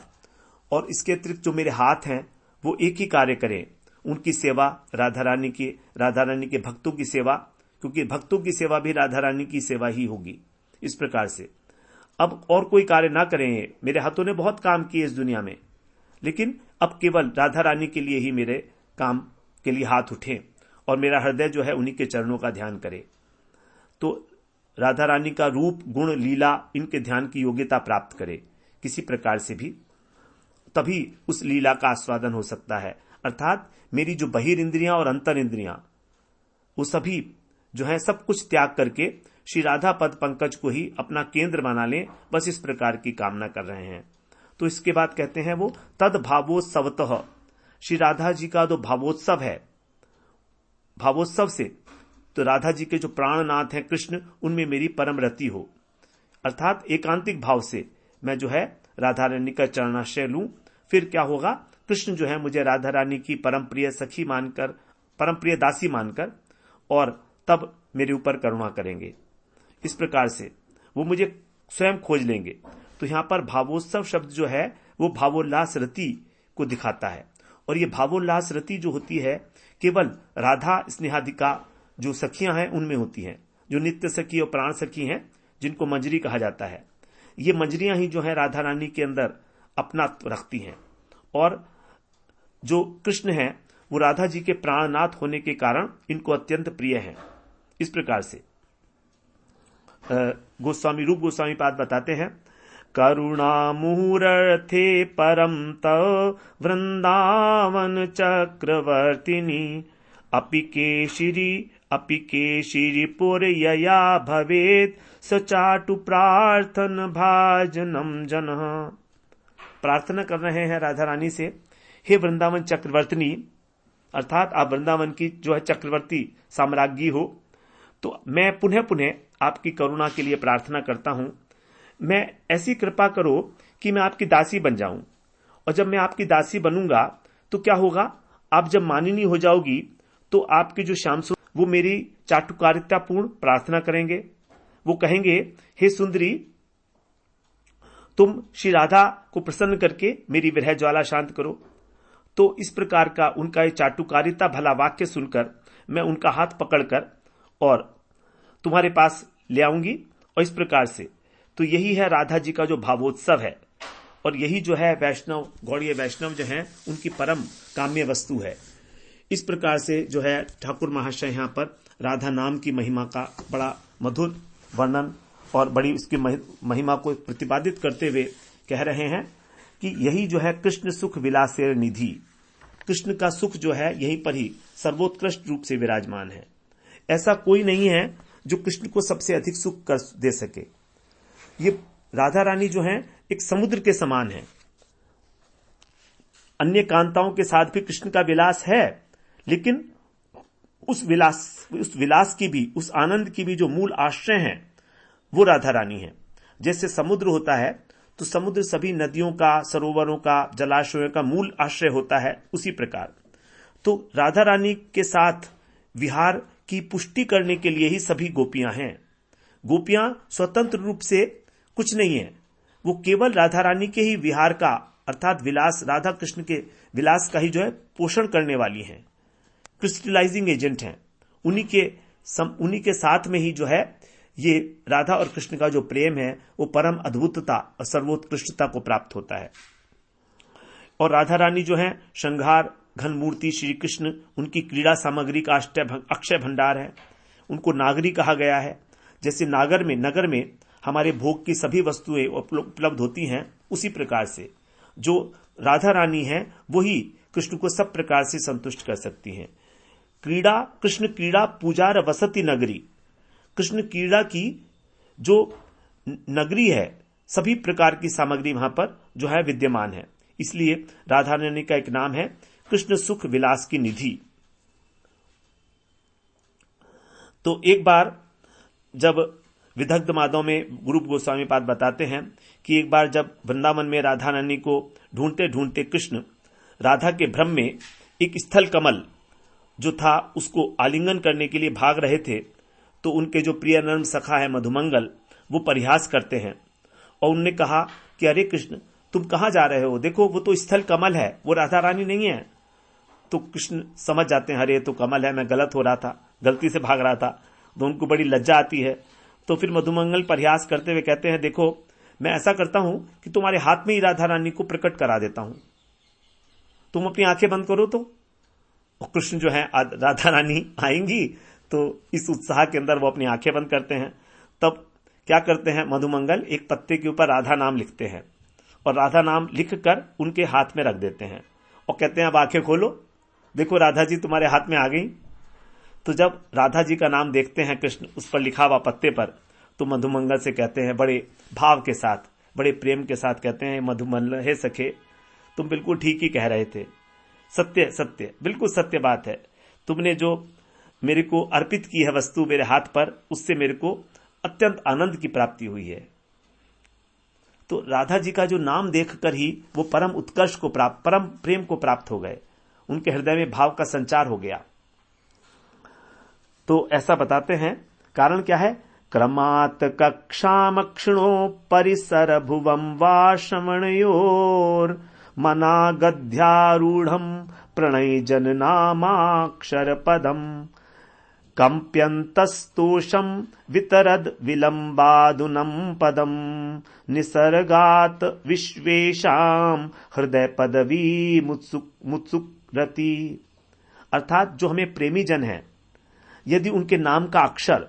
और इसके अतिरिक्त जो मेरे हाथ हैं वो एक ही कार्य करें, उनकी सेवा, राधा रानी के भक्तों की सेवा, क्योंकि भक्तों की सेवा भी राधा रानी की सेवा ही होगी। इस प्रकार से अब और कोई कार्य ना करें। मेरे हाथों ने बहुत काम किए इस दुनिया में, लेकिन अब केवल राधा रानी के लिए ही मेरे काम के लिए हाथ उठें और मेरा हृदय जो है उन्हीं के चरणों का ध्यान करे। तो राधा रानी का रूप, गुण, लीला, इनके ध्यान की योग्यता प्राप्त करे किसी प्रकार से भी, तभी उस लीला का आस्वादन हो सकता है। अर्थात मेरी जो बहिर इंद्रियां और अंतर इंद्रियां, वो सभी जो है सब कुछ त्याग करके श्री राधा पद पंकज को ही अपना केंद्र बना लें, बस इस प्रकार की कामना कर रहे हैं। तो इसके बाद कहते हैं वो तद भावोत्सवतः, श्री राधा जी का जो भावोत्सव है, भावोत्सव से तो राधा जी के जो प्राणनाथ हैं कृष्ण, उनमें मेरी परम रति हो। अर्थात एकांतिक भाव से मैं जो है राधा रानी का चरणाश्रय लूं, फिर क्या होगा, कृष्ण जो है मुझे राधा रानी की परम प्रिय सखी मानकर, परम प्रिय दासी मानकर, और तब मेरे ऊपर करुणा करेंगे। इस प्रकार से वो मुझे स्वयं खोज लेंगे। तो यहां पर भावोत्सव शब्द जो है वो भावोल्लास रति को दिखाता है, और ये भावोल्लास रति जो होती है केवल राधा स्नेहाधिका जो सखियां हैं उनमें होती हैं, जो नित्य सखी और प्राण सखी हैं, जिनको मंजरी कहा जाता है। ये मंजरियां ही जो है राधा रानी के अंदर अपना रखती हैं, और जो कृष्ण हैं वो राधा जी के प्राणनाथ होने के कारण इनको अत्यंत प्रिय हैं। इस प्रकार से गोस्वामी रूप गोस्वामी पाद बताते हैं, करुणा मुहूर्थे परम तव वृंदावन चक्रवर्तिनी अपि केशिरीपुर यया भवेत सचाटु प्रार्थन भाजनम जन। प्रार्थना कर रहे हैं राधा रानी से, हे वृंदावन चक्रवर्तिनी, अर्थात आप वृंदावन की जो है चक्रवर्ती साम्राज्ञी हो, तो मैं पुनः पुनः आपकी करुणा के लिए प्रार्थना करता हूं। मैं ऐसी कृपा करो कि मैं आपकी दासी बन जाऊं, और जब मैं आपकी दासी बनूंगा तो क्या होगा, आप जब मानिनी हो जाओगी तो आपके जो श्याम सुंदर वो मेरी चाटुकारितापूर्ण प्रार्थना करेंगे। वो कहेंगे, हे सुंदरी, तुम श्री राधा को प्रसन्न करके मेरी विरह ज्वाला शांत करो। तो इस प्रकार का उनका ये चाटुकारिता भला वाक्य सुनकर मैं उनका हाथ पकड़कर और तुम्हारे पास ले आऊंगी। और इस प्रकार से तो यही है राधा जी का जो भावोत्सव है, और यही जो है वैष्णव, गौड़ीय वैष्णव जो है उनकी परम काम्य वस्तु है। इस प्रकार से जो है ठाकुर महाशय यहाँ पर राधा नाम की महिमा का बड़ा मधुर वर्णन और बड़ी उसकी महिमा को प्रतिपादित करते हुए कह रहे हैं कि यही जो है कृष्ण सुख विलासेर निधि, कृष्ण का सुख जो है यहीं पर ही सर्वोत्कृष्ट रूप से विराजमान है। ऐसा कोई नहीं है जो कृष्ण को सबसे अधिक सुख कर दे सके। ये राधा रानी जो है एक समुद्र के समान है। अन्य कांताओं के साथ भी कृष्ण का विलास है, लेकिन उस विलास की भी, उस आनंद की भी जो मूल आश्रय है वो राधा रानी है। जैसे समुद्र होता है तो समुद्र सभी नदियों का, सरोवरों का, जलाशयों का मूल आश्रय होता है, उसी प्रकार तो राधा रानी के साथ विहार की पुष्टि करने के लिए ही सभी गोपियां हैं। गोपियां स्वतंत्र रूप से कुछ नहीं है, वो केवल राधा रानी के ही विहार का, अर्थात विलास, राधा कृष्ण के विलास का ही जो है पोषण करने वाली हैं, क्रिस्टलाइजिंग एजेंट हैं। उन्हीं के साथ में ही जो है ये राधा और कृष्ण का जो प्रेम है वो परम अद्भुतता और सर्वोत्कृष्टता को प्राप्त होता है। और राधा रानी जो है श्रृंगार घन मूर्ति श्री कृष्ण, उनकी क्रीड़ा सामग्री का अक्षय भंडार है। उनको नागरी कहा गया है। जैसे नगर में हमारे भोग की सभी वस्तुएं उपलब्ध होती हैं, उसी प्रकार से जो राधा रानी है वही कृष्ण को सब प्रकार से संतुष्ट कर सकती हैं। कृष्ण क्रीड़ा पूजार वसति नगरी, कृष्ण क्रीड़ा की जो नगरी है, सभी प्रकार की सामग्री वहां पर जो है विद्यमान है। इसलिए राधा रानी का एक नाम है कृष्ण सुख विलास की निधि। तो एक बार जब विदग्ध माधव में गुरूप गोस्वामी पाद बताते हैं कि एक बार जब वृंदावन में राधा रानी को ढूंढते ढूंढते कृष्ण राधा के भ्रम में एक स्थल कमल जो था उसको आलिंगन करने के लिए भाग रहे थे, तो उनके जो प्रिय नर्म सखा है मधुमंगल, वो परिहास करते हैं और उनने कहा कि अरे कृष्ण, तुम कहां जा रहे हो? देखो वो तो स्थल कमल है, वो राधा रानी नहीं है। तो कृष्ण समझ जाते हैं, अरे तो कमल है, मैं गलत हो रहा था, गलती से भाग रहा था। तो उनको बड़ी लज्जा आती है। तो फिर मधुमंगल परिहास करते हुए कहते हैं, देखो मैं ऐसा करता हूं कि तुम्हारे हाथ में ही राधा रानी को प्रकट करा देता हूं, तुम अपनी आंखें बंद करो। तो कृष्ण जो है, राधा रानी आएंगी, तो इस उत्साह के अंदर वो अपनी आंखें बंद करते हैं। तब क्या करते हैं मधुमंगल, एक पत्ते के ऊपर राधा नाम लिखते हैं और राधा नाम लिखकर उनके हाथ में रख देते हैं और कहते हैं अब आंखें खोलो, देखो राधा जी तुम्हारे हाथ में आ गई। तो जब राधा जी का नाम देखते हैं कृष्ण उस पर लिखा हुआ पत्ते पर, तो मधुमंगल से कहते हैं बड़े भाव के साथ, बड़े प्रेम के साथ कहते हैं, मधुमंगल हे सखे, तुम बिल्कुल ठीक ही कह रहे थे, सत्य सत्य, बिल्कुल सत्य बात है। तुमने जो मेरे को अर्पित की है वस्तु मेरे हाथ पर, उससे मेरे को अत्यंत आनंद की प्राप्ति हुई है। तो राधा जी का जो नाम देखकर ही वो परम उत्कर्ष को प्राप्त, परम प्रेम को प्राप्त हो गए, उनके हृदय में भाव का संचार हो गया। तो ऐसा बताते हैं, कारण क्या है? क्रमात् कक्षामक्षिणो परिसर भुवं वा श्रवणयोर मनागध्यारूढ़ं प्रणय जननामाक्षर पदम कंप्यन्तस्तोषं वितरद विलंबादुनं पदम निसर्गात विश्वेशाम हृदय पदवी मुत्सुकरति। अर्थात जो हमें प्रेमी जन है, यदि उनके नाम का अक्षर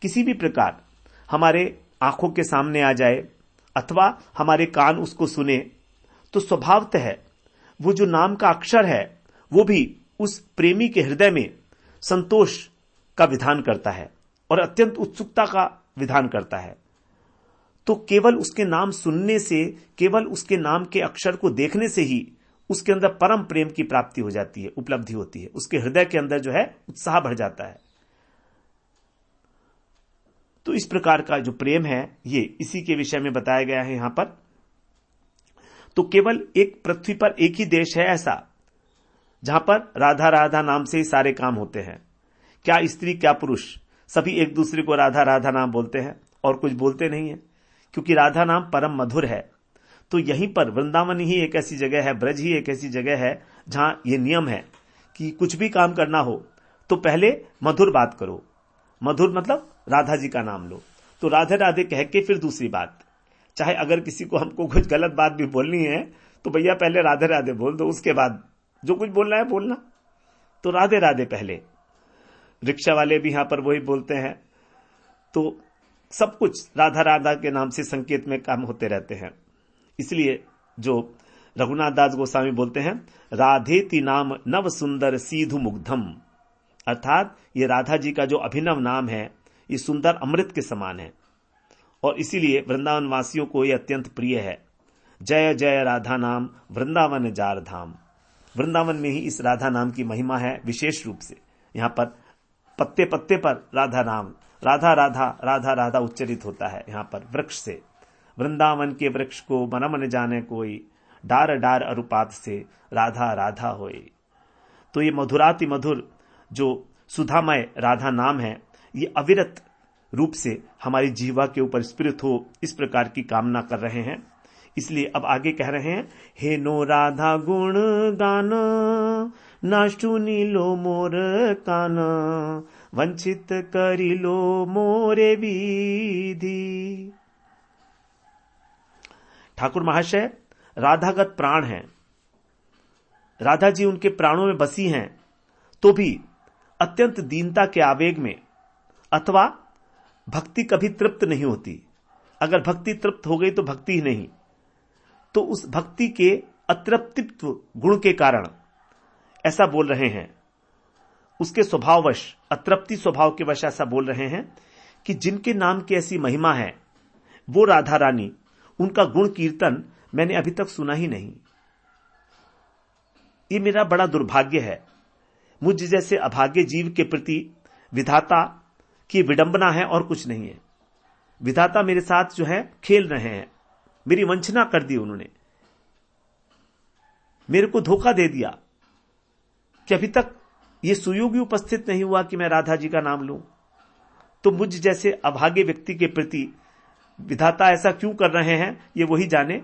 किसी भी प्रकार हमारे आंखों के सामने आ जाए अथवा हमारे कान उसको सुने, तो स्वभावतः है वो जो नाम का अक्षर है वो भी उस प्रेमी के हृदय में संतोष का विधान करता है और अत्यंत उत्सुकता का विधान करता है। तो केवल उसके नाम सुनने से, केवल उसके नाम के अक्षर को देखने से ही उसके अंदर परम प्रेम की प्राप्ति हो जाती है, उपलब्धि होती है, उसके हृदय के अंदर जो है उत्साह बढ़ जाता है। तो इस प्रकार का जो प्रेम है ये इसी के विषय में बताया गया है यहां पर। तो केवल एक पृथ्वी पर एक ही देश है ऐसा जहां पर राधा राधा नाम से ही सारे काम होते हैं। क्या स्त्री क्या पुरुष, सभी एक दूसरे को राधा राधा नाम बोलते हैं और कुछ बोलते नहीं है, क्योंकि राधा नाम परम मधुर है। तो यहीं पर वृंदावन ही एक ऐसी जगह है, ब्रज ही एक ऐसी जगह है जहां यह नियम है कि कुछ भी काम करना हो तो पहले मधुर बात करो। मधुर मतलब राधा जी का नाम लो, तो राधे राधे कह के फिर दूसरी बात। चाहे अगर किसी को हमको कुछ गलत बात भी बोलनी है तो भैया पहले राधे राधे बोल दो, उसके बाद जो कुछ बोलना है बोलना। तो राधे राधे पहले। रिक्शा वाले भी यहां पर वही बोलते हैं। तो सब कुछ राधा राधा के नाम से संकेत में काम होते रहते हैं। इसलिए जो रघुनाथ दास गोस्वामी बोलते हैं, राधेति नाम नव सुंदर सीधु मुग्धम, अर्थात ये राधा जी का जो अभिनव नाम है ये सुंदर अमृत के समान है और इसीलिए वृंदावन वासियों को ये अत्यंत प्रिय है। जय जय राधा नाम वृंदावन जार धाम। वृंदावन में ही इस राधा नाम की महिमा है विशेष रूप से। यहां पर पत्ते पत्ते पर राधा नाम, राधा राधा राधा राधा उच्चरित होता है। यहां पर वृक्ष से, वृंदावन के वृक्ष को मन मन जाने कोई, डार डार अरुपात से राधा राधा होए। तो ये मधुराति मधुर जो सुधामय राधा नाम है ये अविरत रूप से हमारी जीवा के ऊपर स्फुरित हो, इस प्रकार की कामना कर रहे हैं। इसलिए अब आगे कह रहे हैं, हे नो राधा गुण गान नाशु नीलो मोर कान, वंचित करी लो मोरे विधि। ठाकुर महाशय राधागत प्राण हैं, राधा जी उनके प्राणों में बसी हैं, तो भी अत्यंत दीनता के आवेग में अथवा भक्ति कभी तृप्त नहीं होती। अगर भक्ति तृप्त हो गई तो भक्ति ही नहीं, तो उस भक्ति के अतृप्तित्व गुण के कारण ऐसा बोल रहे हैं। उसके स्वभाववश, अतृप्ति स्वभाव के वश ऐसा बोल रहे हैं कि जिनके नाम की ऐसी महिमा है वो राधा रानी, उनका गुण कीर्तन मैंने अभी तक सुना ही नहीं। ये मेरा बड़ा दुर्भाग्य है। मुझ जैसे अभागे जीव के प्रति विधाता की विडंबना है और कुछ नहीं है। विधाता मेरे साथ जो है खेल रहे हैं, मेरी वंचना कर दी उन्होंने, मेरे को धोखा दे दिया कि अभी तक ये सुयोग भी उपस्थित नहीं हुआ कि मैं राधा जी का नाम लूं। तो मुझ जैसे अभागे व्यक्ति के प्रति विधाता ऐसा क्यों कर रहे हैं ये वही जाने।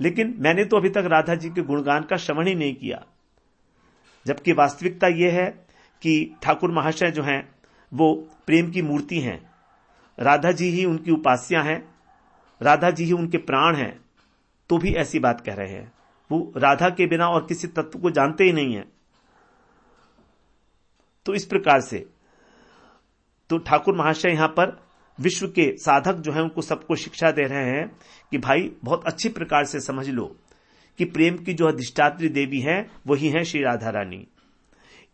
लेकिन मैंने तो अभी तक राधा जी के गुणगान का श्रवण ही नहीं किया, जबकि वास्तविकता यह है कि ठाकुर महाशय जो हैं वो प्रेम की मूर्ति हैं, राधा जी ही उनकी उपास्या हैं, राधा जी ही उनके प्राण हैं, तो भी ऐसी बात कह रहे हैं। वो राधा के बिना और किसी तत्व को जानते ही नहीं है। तो इस प्रकार से तो ठाकुर महाशय यहां पर विश्व के साधक जो है उनको सबको शिक्षा दे रहे हैं कि भाई बहुत अच्छी प्रकार से समझ लो कि प्रेम की जो अधिष्ठात्री देवी है वही है श्री राधा रानी।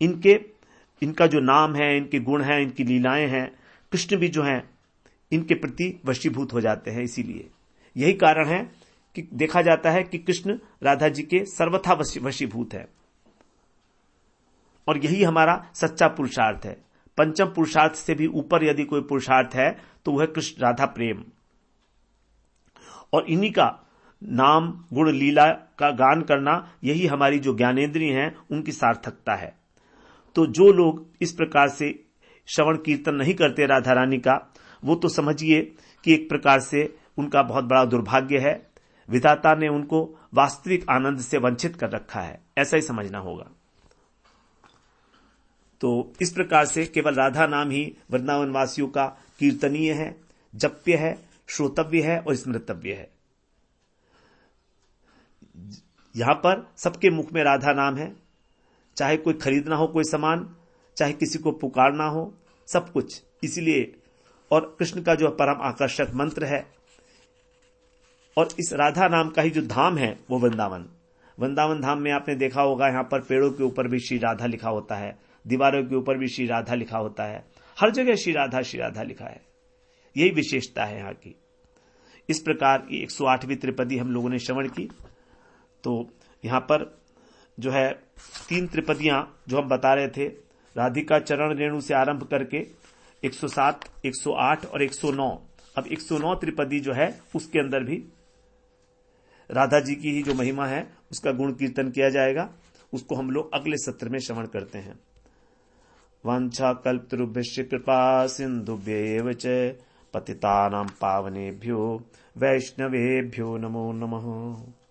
इनका जो नाम है, इनके गुण हैं, इनकी लीलाएं हैं, कृष्ण भी जो हैं इनके प्रति वशीभूत हो जाते हैं। इसीलिए यही कारण है कि देखा जाता है कि कृष्ण राधा जी के सर्वथा वशीभूत है। और यही हमारा सच्चा पुरुषार्थ है। पंचम पुरुषार्थ से भी ऊपर यदि कोई पुरुषार्थ है तो वह कृष्ण राधा प्रेम, और इन्हीं का नाम गुण लीला का गान करना, यही हमारी जो ज्ञानेंद्रिय हैं उनकी सार्थकता है। तो जो लोग इस प्रकार से श्रवण कीर्तन नहीं करते राधा रानी का, वो तो समझिए कि एक प्रकार से उनका बहुत बड़ा दुर्भाग्य है। विधाता ने उनको वास्तविक आनंद से वंचित कर रखा है, ऐसा ही समझना होगा। तो इस प्रकार से केवल राधा नाम ही वृंदावन वासियों का कीर्तनीय है, जप्य है, श्रोतव्य है और स्मृतव्य है। यहां पर सबके मुख में राधा नाम है, चाहे कोई खरीदना हो कोई सामान, चाहे किसी को पुकारना हो, सब कुछ इसीलिए। और कृष्ण का जो परम आकर्षक मंत्र है, और इस राधा नाम का ही जो धाम है वो वृंदावन धाम में आपने देखा होगा, यहां पर पेड़ों के ऊपर भी श्री राधा लिखा होता है, दीवारों के ऊपर भी श्री राधा लिखा होता है, हर जगह श्री राधा लिखा है। यही विशेषता है यहाँ की। इस प्रकार 108वीं त्रिपदी हम लोगों ने श्रवण की। तो यहां पर जो है 3 त्रिपदियां जो हम बता रहे थे, राधिका चरण रेणु से आरंभ करके 107, 108 और 109। अब 109 त्रिपदी जो है उसके अंदर भी राधा जी की ही जो महिमा है उसका गुण कीर्तन किया जाएगा। उसको हम लोग अगले सत्र में श्रवण करते हैं। वांछा कल्पतरुभ्यश्च कृपा सिंधुभ्यैव च पतितानां पावनेभ्यो वैष्णवेभ्यो नमो नमः।